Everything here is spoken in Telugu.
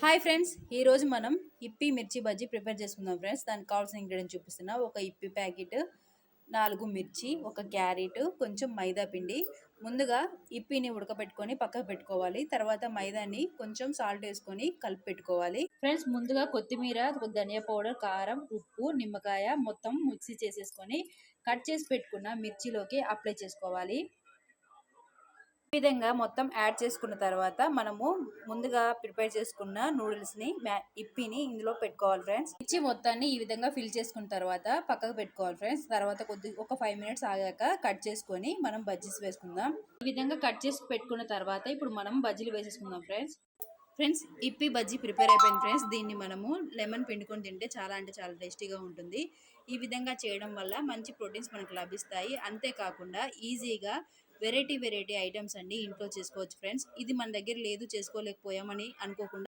హాయ్ ఫ్రెండ్స్, ఈరోజు మనం ఇప్పి మిర్చి బజ్జీ ప్రిపేర్ చేసుకుందాం ఫ్రెండ్స్. దానికి కావాల్సిన ఇంగ్రీడియంట్ చూపిస్తున్నా. ఒక ఇప్పి ప్యాకెట్, 4 మిర్చి, ఒక క్యారెట్, కొంచెం మైదా పిండి. ముందుగా ఇప్పిని ఉడకబెట్టుకొని పక్కకు పెట్టుకోవాలి. తర్వాత మైదాని కొంచెం సాల్ట్ వేసుకొని కలిపి పెట్టుకోవాలి. ఫ్రెండ్స్, ముందుగా కొత్తిమీర, ధనియా పౌడర్, కారం, ఉప్పు, నిమ్మకాయ మొత్తం మిక్సీ చేసేసుకొని కట్ చేసి పెట్టుకున్న మిర్చిలోకి అప్లై చేసుకోవాలి. ఈ విధంగా మొత్తం యాడ్ చేసుకున్న తర్వాత మనము ముందుగా ప్రిపేర్ చేసుకున్న నూడిల్స్ని ఇప్పిని ఇందులో పెట్టుకోవాలి ఫ్రెండ్స్. ఇచ్చి మొత్తాన్ని ఈ విధంగా ఫిల్ చేసుకున్న తర్వాత పక్కకు పెట్టుకోవాలి ఫ్రెండ్స్. తర్వాత ఒక 5 మినిట్స్ ఆగాక కట్ చేసుకొని మనం బజ్జీస్ వేసుకుందాం. ఈ విధంగా కట్ చేసి పెట్టుకున్న తర్వాత ఇప్పుడు మనం బజ్జీలు వేసేసుకుందాం ఫ్రెండ్స్. ఇప్పి బజ్జీ ప్రిపేర్ అయిపోయింది ఫ్రెండ్స్. దీన్ని మనము లెమన్ పిండుకొని తింటే చాలా అంటే చాలా టేస్టీగా ఉంటుంది. ఈ విధంగా చేయడం వల్ల మంచి ప్రోటీన్స్ మనకు లభిస్తాయి. అంతేకాకుండా ఈజీగా వెరైటీ ఐటమ్స్ అండి ఇంట్లో చేసుకోవచ్చు ఫ్రెండ్స్. ఇది మన దగ్గర లేదు, చేసుకోలేకపోయామని అనుకోకుండా